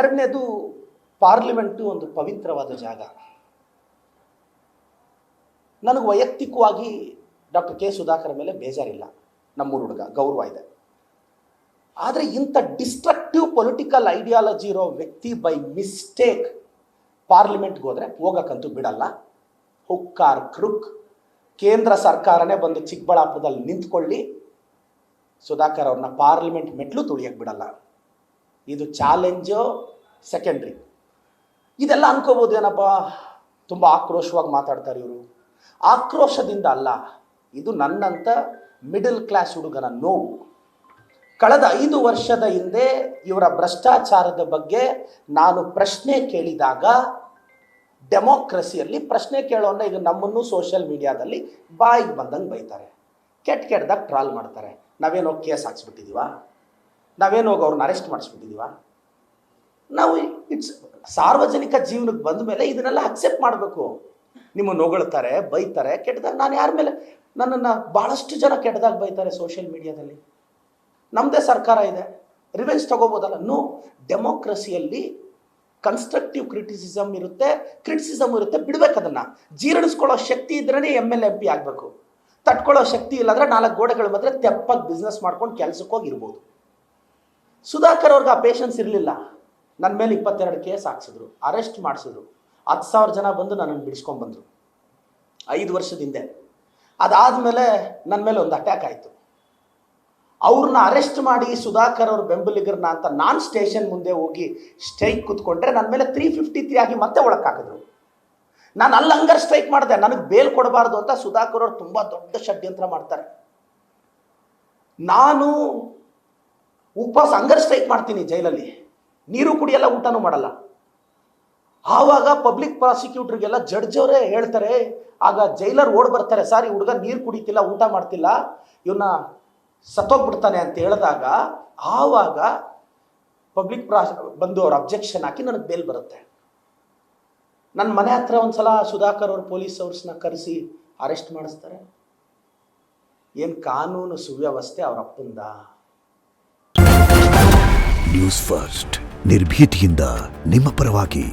ಎರಡನೇದು, ಪಾರ್ಲಿಮೆಂಟು ಒಂದು ಪವಿತ್ರವಾದ ಜಾಗ. ನನಗೆ ವೈಯಕ್ತಿಕವಾಗಿ ಡಾಕ್ಟರ್ ಕೆ ಸುಧಾಕರ್ ಮೇಲೆ ಬೇಜಾರಿಲ್ಲ, ನಮ್ಮೂರು ಹುಡುಗ, ಗೌರವ ಇದೆ. ಆದರೆ ಇಂಥ ಡಿಸ್ಟ್ರಕ್ಟಿವ್ ಪೊಲಿಟಿಕಲ್ ಐಡಿಯಾಲಜಿ ಇರೋ ವ್ಯಕ್ತಿ ಬೈ ಮಿಸ್ಟೇಕ್ ಪಾರ್ಲಿಮೆಂಟ್ಗೆ ಹೋದರೆ ಹೋಗಕ್ಕಂತೂ ಬಿಡಲ್ಲ. ಹುಕ್ಕಾರ್ ಕ್ರುಕ್ ಕೇಂದ್ರ ಸರ್ಕಾರನೇ ಬಂದು ಚಿಕ್ಕಬಳ್ಳಾಪುರದಲ್ಲಿ ನಿಂತ್ಕೊಳ್ಳಿ, ಸುಧಾಕರ್ ಅವ್ರನ್ನ ಪಾರ್ಲಿಮೆಂಟ್ ಮೆಟ್ಲು ತುಳಿಯಕ್ಕೆ ಬಿಡಲ್ಲ. ಇದು ಚಾಲೆಂಜು ಸೆಕೆಂಡ್ರಿ. ಇದೆಲ್ಲ ಅನ್ಕೋಬೋದು, ಏನಪ್ಪ ತುಂಬ ಆಕ್ರೋಶವಾಗಿ ಮಾತಾಡ್ತಾರೆ ಇವರು. ಆಕ್ರೋಶದಿಂದ ಅಲ್ಲ, ಇದು ನನ್ನಂಥ ಮಿಡಲ್ ಕ್ಲಾಸ್ ಹುಡುಗನ ನೋವು. ಕಳೆದ 5 ವರ್ಷದ ಹಿಂದೆ ಇವರ ಭ್ರಷ್ಟಾಚಾರದ ಬಗ್ಗೆ ನಾನು ಪ್ರಶ್ನೆ ಕೇಳಿದಾಗ, ಡೆಮೋಕ್ರಸಿಯಲ್ಲಿ ಪ್ರಶ್ನೆ ಕೇಳೋನ್ನ ಈಗ ನಮ್ಮನ್ನು ಸೋಷಿಯಲ್ ಮೀಡಿಯಾದಲ್ಲಿ ಬಾಯಿಗೆ ಬಂದಂಗೆ ಬೈತಾರೆ, ಕೆಟ್ಟದಾಗ ಟ್ರಾಲ್ ಮಾಡ್ತಾರೆ. ನಾವೇನೋ ಕೇಸ್ ಹಾಕ್ಸ್ಬಿಟ್ಟಿದ್ದೀವ, ನಾವೇನೋಗಿ ಅವ್ರನ್ನ ಅರೆಸ್ಟ್ ಮಾಡಿಸ್ಬಿಟ್ಟಿದ್ದೀವ? ನಾವು ಇಟ್ಸ್ ಸಾರ್ವಜನಿಕ ಜೀವನಕ್ಕೆ ಬಂದ ಮೇಲೆ ಇದನ್ನೆಲ್ಲ ಅಕ್ಸೆಪ್ಟ್ ಮಾಡಬೇಕು. ನಿಮ್ಮನ್ನು ಹೊಗಳ್ತಾರೆ, ಬೈತಾರೆ, ಕೆಟ್ಟದಾಗ ನಾನು ಯಾರ ಮೇಲೆ, ನನ್ನನ್ನು ಭಾಳಷ್ಟು ಜನ ಕೆಟ್ಟದಾಗ ಬೈತಾರೆ ಸೋಷಿಯಲ್ ಮೀಡಿಯಾದಲ್ಲಿ. ನಮ್ಮದೇ ಸರ್ಕಾರ ಇದೆ, ರಿವೆಂಜ್ ತಗೋಬೋದಲ್ಲ? ನೋ, ಡೆಮೋಕ್ರಸಿಯಲ್ಲಿ ಕನ್ಸ್ಟ್ರಕ್ಟಿವ್ ಕ್ರಿಟಿಸಿಸಮ್ ಇರುತ್ತೆ, ಬಿಡಬೇಕು. ಅದನ್ನು ಜೀರ್ಣಿಸ್ಕೊಳ್ಳೋ ಶಕ್ತಿ ಇದ್ರೇ MLA MP ಆಗಬೇಕು. ತಟ್ಕೊಳ್ಳೋ ಶಕ್ತಿ ಇಲ್ಲಾಂದರೆ 4 ಗೋಡೆಗಳ ಮಧ್ಯೆ ತೆಪ್ಪಾಗಿ ಬಿಸ್ನೆಸ್ ಮಾಡ್ಕೊಂಡು ಕೆಲಸಕ್ಕೆ ಹೋಗಿರ್ಬೋದು. ಸುಧಾಕರ್ ಅವ್ರಿಗೆ ಆ ಪೇಷನ್ಸ್ ಇರಲಿಲ್ಲ. ನನ್ನ ಮೇಲೆ 22 ಕೇಸ್ ಹಾಕ್ಸಿದ್ರು, ಅರೆಸ್ಟ್ ಮಾಡಿಸಿದ್ರು, 10,000 ಜನ ಬಂದು ನನ್ನನ್ನು ಬಿಡಿಸ್ಕೊಂಡ್ಬಂದರು 5 ವರ್ಷದ ಹಿಂದೆ. ಅದಾದಮೇಲೆ ನನ್ನ ಮೇಲೆ ಒಂದು ಅಟ್ಯಾಕ್ ಆಯಿತು. ಅವ್ರನ್ನ ಅರೆಸ್ಟ್ ಮಾಡಿ ಸುಧಾಕರ್ ಅವ್ರ ಬೆಂಬಲಿಗರನ್ನ ಅಂತ ನಾನು ಸ್ಟೇಷನ್ ಮುಂದೆ ಹೋಗಿ ಸ್ಟ್ರೈಕ್ ಕೂತ್ಕೊಂಡ್ರೆ ನನ್ನ ಮೇಲೆ 353 ಆಗಿ ಮತ್ತೆ ಒಳಕ್ಕೆ ಹಾಕಿದ್ರು. ನಾನು ಅಲ್ಲಿ ಹಂಗರ್ ಸ್ಟ್ರೈಕ್ ಮಾಡಿದೆ, ನನಗೆ ಬೇಲ್ ಕೊಡಬಾರ್ದು ಅಂತ ಸುಧಾಕರ್ ಅವರು ತುಂಬ ದೊಡ್ಡ ಷಡ್ಯಂತ್ರ ಮಾಡ್ತಾರೆ. ನಾನು ಉಪವಾಸ ಹಂಗರ್ ಸ್ಟ್ರೈಕ್ ಮಾಡ್ತೀನಿ ಜೈಲಲ್ಲಿ, ನೀರು ಕುಡಿಯಲ್ಲ, ಊಟನೂ ಮಾಡಲ್ಲ. ಆವಾಗ ಪಬ್ಲಿಕ್ ಪ್ರಾಸಿಕ್ಯೂಟರ್ಗೆಲ್ಲ ಜಡ್ಜ್ ಅವರೇ ಹೇಳ್ತಾರೆ, ಆಗ ಜೈಲರ್ ಓಡ್ ಬರ್ತಾರೆ, ಸರ್ ಈ ಹುಡುಗ ನೀರು ಕುಡಿತಿಲ್ಲ, ಊಟ ಮಾಡ್ತಿಲ್ಲ, ಇವನ್ನ ಸತ್ತೋಗ್ಬಿಡ್ತಾನೆ ಅಂತ ಹೇಳಿದಾಗ ಆವಾಗ ಪಬ್ಲಿಕ್ ಬಂದು ಅವ್ರ ಅಬ್ಜೆಕ್ಷನ್ ಹಾಕಿ ನನಗೆ ಬೇಲ್ ಬರುತ್ತೆ. ನನ್ನ ಮನೆ ಹತ್ರ ಒಂದ್ಸಲ ಸುಧಾಕರ್ ಅವ್ರ ಪೊಲೀಸ್ ಅವ್ರನ್ನ ಕರೆಸಿ ಅರೆಸ್ಟ್ ಮಾಡಿಸ್ತಾರೆ. ಏನು ಕಾನೂನು ಸುವ್ಯವಸ್ಥೆ ಅವ್ರ ಅಪ್ಪಂದ? ನ್ಯೂಸ್ ಫಸ್ಟ್, ನಿರ್ಭೀತಿಯಿಂದ ನಿಮ್ಮ ಪರವಾಗಿ.